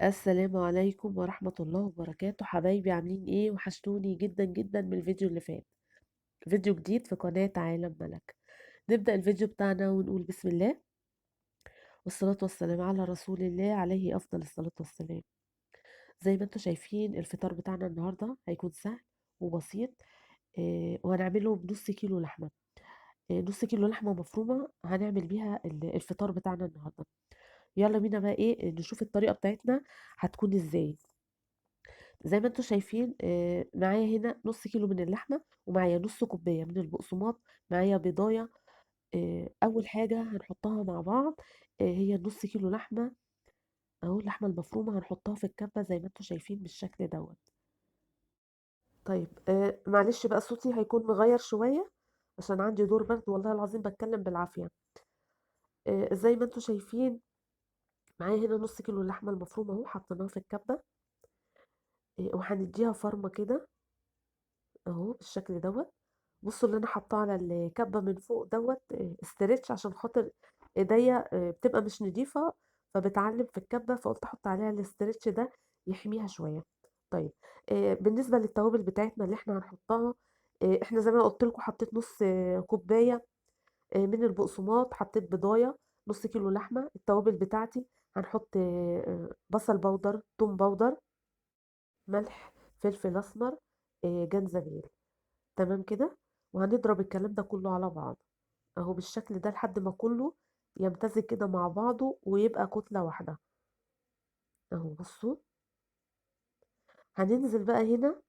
السلام عليكم ورحمة الله وبركاته، حبايبي عاملين ايه؟ وحشتوني جدا جدا من الفيديو اللي فات. فيديو جديد في قناة عالم ملك. نبدأ الفيديو بتاعنا ونقول بسم الله والصلاة والسلام على رسول الله عليه أفضل الصلاة والسلام. زي ما انتم شايفين الفطار بتاعنا النهاردة هيكون سهل وبسيط. وهنعمله بنص كيلو لحمة. نص كيلو لحمة مفرومة هنعمل بيها الفطار بتاعنا النهاردة. يلا بينا بقى ايه نشوف الطريقة بتاعتنا هتكون ازاي. زي ما انتم شايفين معايا هنا نص كيلو من اللحمة، ومعايا نص كوباية من البقسماط، معايا بيضاية. أول حاجة هنحطها مع بعض هي النص كيلو لحمة. أهو اللحمة المفرومة هنحطها في الكبة زي ما انتم شايفين بالشكل دوت. طيب معلش بقى صوتي هيكون مغير شوية عشان عندي دور برد، والله العظيم بتكلم بالعافية. زي ما انتم شايفين معايا هنا نص كيلو اللحمة المفرومة اهو حطيناها في الكبة. وهنديها فرمة كده اهو بالشكل دوت. بصوا اللي انا حاطاه على الكبه من فوق دوت استرتش عشان خاطر ايديا بتبقى مش نضيفه، فبتعلم في الكبه، فقلت احط عليها الاسترتش ده يحميها شويه. طيب بالنسبه للتوابل بتاعتنا اللي احنا هنحطها، احنا زي ما قلت لكم حطيت نص كوبايه من البقسماط، حطيت بضايه، نص كيلو لحمه. التوابل بتاعتي هنحط بصل بودر، توم بودر، ملح، فلفل اسمر، جنزبيل. تمام كده. وهنضرب الكلام ده كله على بعض اهو بالشكل ده لحد ما كله يمتزج كده مع بعضه ويبقى كتلة واحدة اهو. بصوا هننزل بقى هنا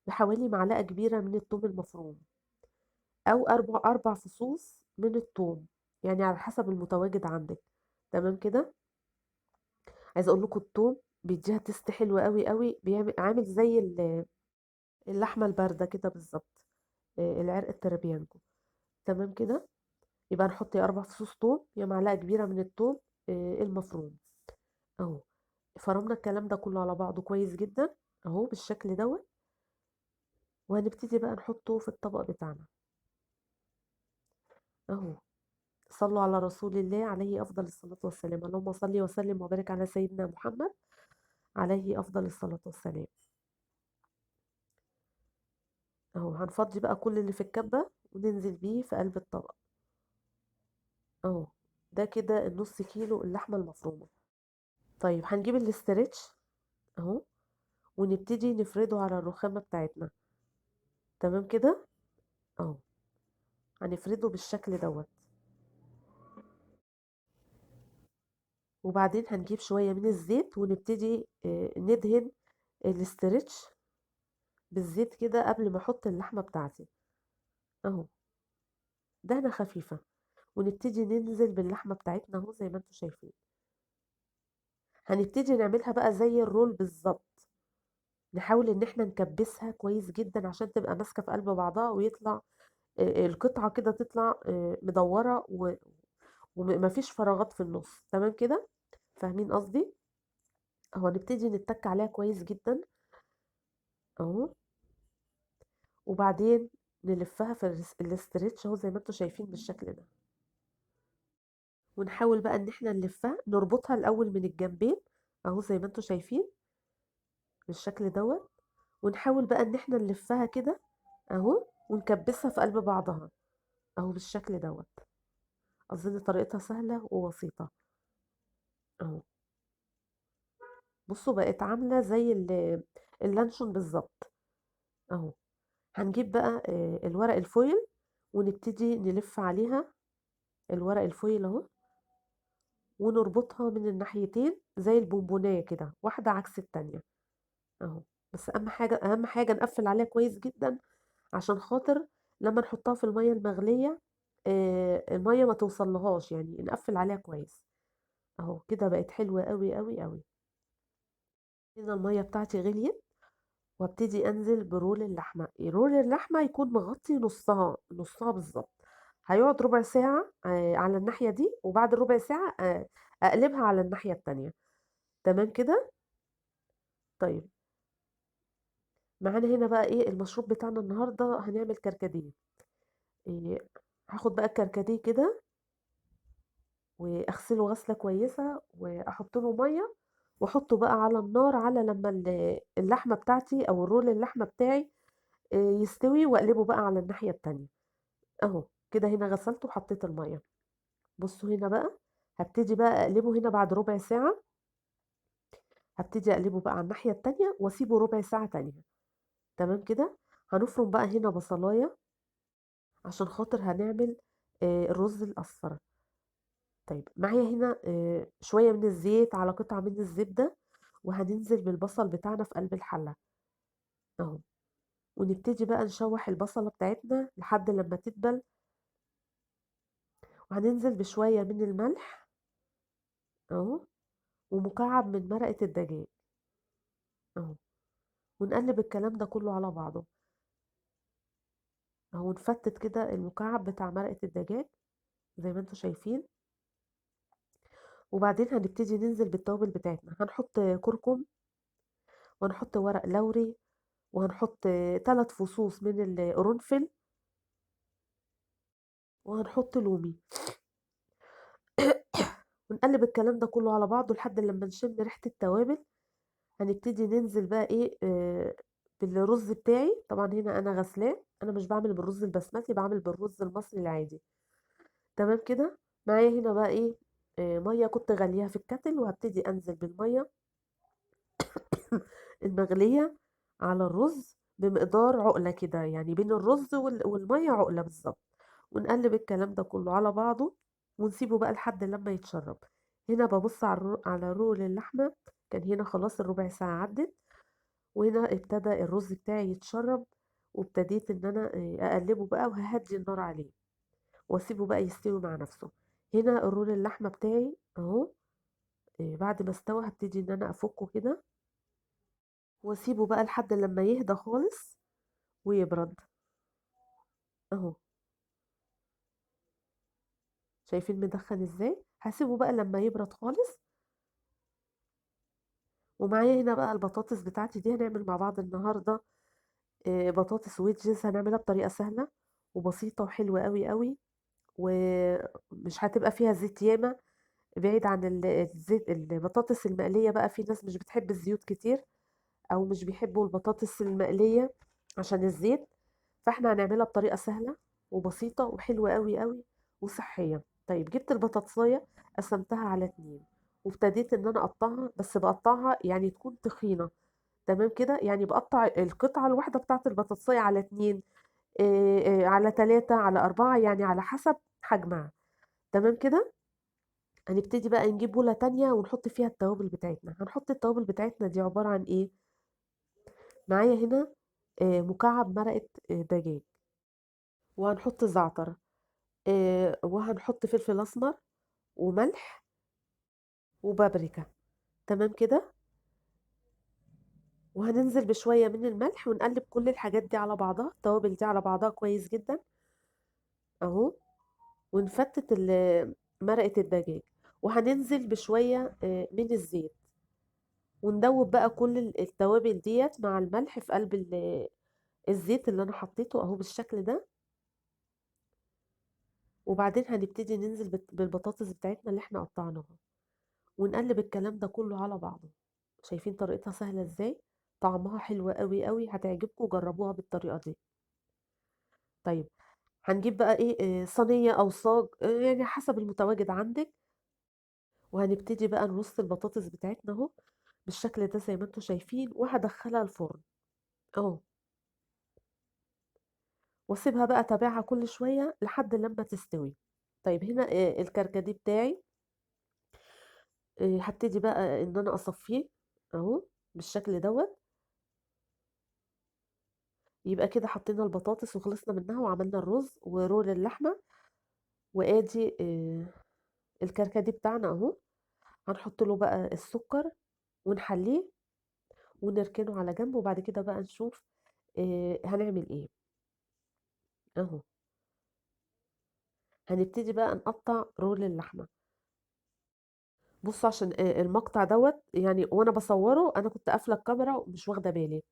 بحوالي معلقة كبيرة من الثوم المفروم، او اربع فصوص من الثوم، يعني على حسب المتواجد عندك. تمام كده. عايزه اقول لكم الثوم بيديها تست حلو قوي قوي، بيعمل عامل زي اللحمه البارده كده بالظبط. العرق الترابيانكو. تمام كده. يبقى نحط يا 4 فصوص توم يا معلقة كبيرة من التوم المفروم اهو. فرمنا الكلام ده كله على بعضه كويس جدا اهو بالشكل دوت. وهنبتدي بقى نحطه في الطبق بتاعنا اهو. صلوا على رسول الله عليه افضل الصلاة والسلام. اللهم صل وسلم وبارك على سيدنا محمد عليه افضل الصلاة والسلام. اهو هنفضي بقى كل اللي في الكبة وننزل بيه في قلب الطبق اهو. ده كده النص كيلو اللحمة المفرومة. طيب هنجيب الاسترتش اهو ونبتدي نفرده على الرخامة بتاعتنا. تمام كده اهو. هنفرده بالشكل دوت. وبعدين هنجيب شوية من الزيت ونبتدي ندهن الاسترتش بالزيت كده قبل ما احط اللحمة بتاعتي اهو. دهنة خفيفة. ونبتدي ننزل باللحمة بتاعتنا اهو زي ما انتم شايفين. هنبتدي نعملها بقى زي الرول بالظبط. نحاول ان احنا نكبسها كويس جدا عشان تبقى ماسكة في قلب بعضها ويطلع القطعة كده تطلع مدورة ومفيش فراغات في النص. تمام كده. فاهمين قصدي؟ اهو نبتدي نتك عليها كويس جدا اهو. وبعدين نلفها في الاسترتش اهو زي ما انتم شايفين بالشكل ده. ونحاول بقى ان احنا نلفها نربطها الاول من الجنبين اهو زي ما انتم شايفين بالشكل دوت. ونحاول بقى ان احنا نلفها كده اهو ونكبسها في قلب بعضها اهو بالشكل دوت. اظن طريقتها سهلة وبسيطة اهو. بصوا بقت عاملة زي اللانشون بالظبط اهو. هنجيب بقى الورق الفويل ونبتدي نلف عليها الورق الفويل اهو. ونربطها من الناحيتين زي البونبونية كده، واحدة عكس التانية اهو. بس اهم حاجة نقفل عليها كويس جدا عشان خاطر لما نحطها في المية المغلية المية ما توصلهاش، يعني نقفل عليها كويس اهو. كده بقت حلوة قوي قوي قوي. هنا المية بتاعتي غليت وابتدي انزل برول اللحمة. رول اللحمة يكون مغطي نصها نصها بالظبط. هيقعد ربع ساعة على الناحية دي، وبعد ربع ساعة اقلبها على الناحية التانية. تمام كده. طيب معانا هنا بقى ايه المشروب بتاعنا النهارده؟ هنعمل كركديه. إيه، هاخد بقى الكركديه كده واغسله غسله كويسه واحط له ميه واحطه بقى على النار على لما اللحمة بتاعتي او الرول اللحمة بتاعي يستوي، واقلبه بقى على الناحية التانية. اهو كده هنا غسلته وحطيت المية. بصوا هنا بقى، هبتدي بقى اقلبه هنا بعد ربع ساعة. هبتدي اقلبه بقى على الناحية التانية واسيبه ربع ساعة تانية. تمام كده. هنفرم بقى هنا بصلاية عشان خاطر هنعمل الرز الأصفر. طيب معايا هنا شوية من الزيت على قطعة من الزبدة، وهننزل بالبصل بتاعنا في قلب الحلة اهو. ونبتدي بقى نشوح البصلة بتاعتنا لحد لما تدبل. وهننزل بشوية من الملح اهو، ومكعب من مرقة الدجاج اهو. ونقلب الكلام ده كله على بعضه اهو. نفتت كده المكعب بتاع مرقة الدجاج زي ما انتوا شايفين. وبعدين هنبتدي ننزل بالتوابل بتاعتنا. هنحط كركم، وهنحط ورق لوري، وهنحط 3 فصوص من القرنفل، وهنحط لومي. ونقلب الكلام ده كله على بعضه لحد لما نشم ريحة التوابل. هنبتدي ننزل بقى ايه بالرز بتاعي. طبعا هنا انا غسلاه، انا مش بعمل بالرز البسمتي، بعمل بالرز المصري العادي. تمام كده. معايا هنا بقى ايه ميه كنت غاليها في الكتل، وهبتدي انزل بالميه المغليه على الرز بمقدار عقله كده، يعني بين الرز والميه عقله بالظبط. ونقلب الكلام ده كله على بعضه، ونسيبه بقى لحد لما يتشرب. هنا ببص على رول اللحمه، كان هنا خلاص الربع ساعه عدت. وهنا ابتدى الرز بتاعي يتشرب، وابتديت ان انا اقلبه بقى، وههدي النار عليه واسيبه بقى يستوي مع نفسه. هنا الرول اللحمه بتاعي اهو. بعد ما استوى هبتدي ان انا افكه كده، واسيبه بقى لحد لما يهدى خالص ويبرد اهو. شايفين مدخن ازاي؟ هسيبه بقى لما يبرد خالص. ومعايا هنا بقى البطاطس بتاعتي دي، هنعمل مع بعض النهارده بطاطس ويدجز. هنعملها بطريقه سهله وبسيطه وحلوه قوي قوي، ومش هتبقى فيها زيت ياما. بعيد عن الزيت. البطاطس المقليه بقى في ناس مش بتحب الزيوت كتير، او مش بيحبوا البطاطس المقليه عشان الزيت. فاحنا هنعملها بطريقه سهله وبسيطه وحلوه قوي قوي وصحيه. طيب جبت البطاطسايه، قسمتها على 2، وابتديت ان انا اقطعها، بس بقطعها يعني تكون تخينه. تمام كده. يعني بقطع القطعه الواحده بتاعت البطاطسايه على 2، على 3، على 4، يعني على حسب حجمها. تمام كده. هنبتدي بقى نجيب بولة تانية ونحط فيها التوابل بتاعتنا. هنحط التوابل بتاعتنا دي عبارة عن ايه؟ معايا هنا مكعب مرقة دجاج، وهنحط زعتر، وهنحط فلفل اسمر، وملح، وبابريكا. تمام كده. وهننزل بشوية من الملح، ونقلب كل الحاجات دي على بعضها، التوابل دي على بعضها كويس جدا اهو. ونفتت مرقة الدجاج. وهننزل بشوية من الزيت، وندوب بقى كل التوابل ديت مع الملح في قلب الزيت اللي انا حطيته اهو بالشكل ده. وبعدين هنبتدي ننزل بالبطاطس بتاعتنا اللي احنا قطعناها، ونقلب الكلام ده كله على بعضه. شايفين طريقتها سهلة ازاي؟ طعمها حلو قوي قوي، هتعجبكم، جربوها بالطريقة دي. طيب هنجيب بقى ايه صينية او صاج، يعني حسب المتواجد عندك. وهنبتدي بقى نرص البطاطس بتاعتنا اهو بالشكل ده زي ما انتم شايفين، وهدخلها الفرن اهو. واسيبها بقى اتابعها كل شوية لحد لما تستوي. طيب هنا الكركديه بتاعي هبتدي بقى ان انا اصفيه اهو بالشكل دوت. يبقى كده حطينا البطاطس وخلصنا منها، وعملنا الرز ورول اللحمة. وادي الكركديه بتاعنا اهو. هنحط له بقى السكر ونحليه ونركنه على جنب، وبعد كده بقى نشوف هنعمل ايه اهو. هنبتدي بقى نقطع رول اللحمة. بصوا عشان المقطع دوت، يعني وانا بصوره انا كنت قافلة الكاميرا ومش واخدة بالي.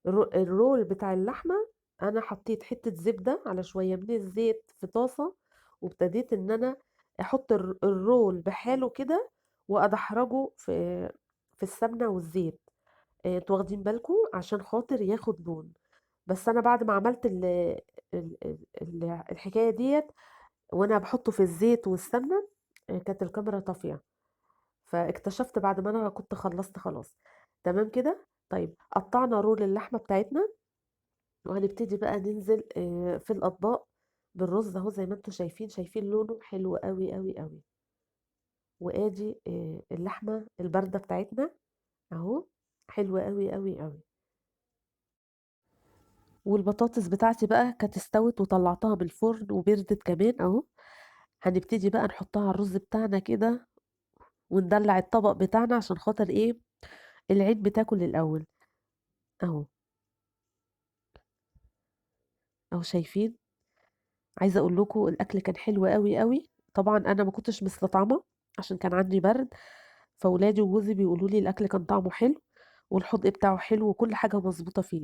الرول بتاع اللحمة، انا حطيت حتة زبدة على شوية من الزيت في طاسة، وابتديت ان انا احط الرول بحاله كده، وادحرجه في السمنة والزيت. انتوا واخدين بالكم عشان خاطر ياخد لون. بس انا بعد ما عملت الحكاية ديت وانا بحطه في الزيت والسمنة، كانت الكاميرا طافية. فاكتشفت بعد ما انا كنت خلصت خلاص. تمام كده. طيب قطعنا رول اللحمة بتاعتنا، وهنبتدي بقى ننزل في الأطباق بالرز اهو، زي ما انتم شايفين لونه حلو قوي قوي قوي. وادي اللحمة الباردة بتاعتنا اهو، حلوة قوي قوي قوي. والبطاطس بتاعتي بقى كانت استوت وطلعتها من الفرن وبردت كمان اهو. هنبتدي بقى نحطها على الرز بتاعنا كده، وندلع الطبق بتاعنا عشان خاطر ايه، العين بتاكل الاول اهو. اهو شايفين. عايزه اقول لكم الاكل كان حلو قوي قوي. طبعا انا ما كنتش مستطعمه عشان كان عندي برد، فاولادي وجوزي بيقولوا لي الاكل كان طعمه حلو، والحدق بتاعه حلو وكل حاجه مظبوطه فيه.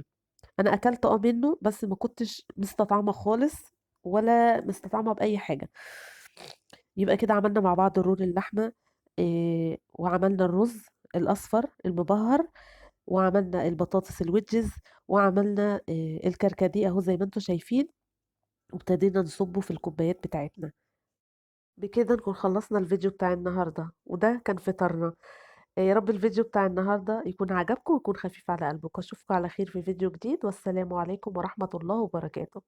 انا اكلت منه، بس ما كنتش مستطعمه خالص، ولا مستطعمه باي حاجه. يبقى كده عملنا مع بعض الرول اللحمه، وعملنا الرز الاصفر المبهر، وعملنا البطاطس الويدجز، وعملنا الكركديه اهو زي ما انتم شايفين، وابتدينا نصبه في الكوبايات بتاعتنا. بكده نكون خلصنا الفيديو بتاع النهاردة، وده كان فطارنا. يا رب الفيديو بتاع النهاردة يكون عجبكم ويكون خفيف على قلبكم. أشوفكم على خير في فيديو جديد، والسلام عليكم ورحمة الله وبركاته.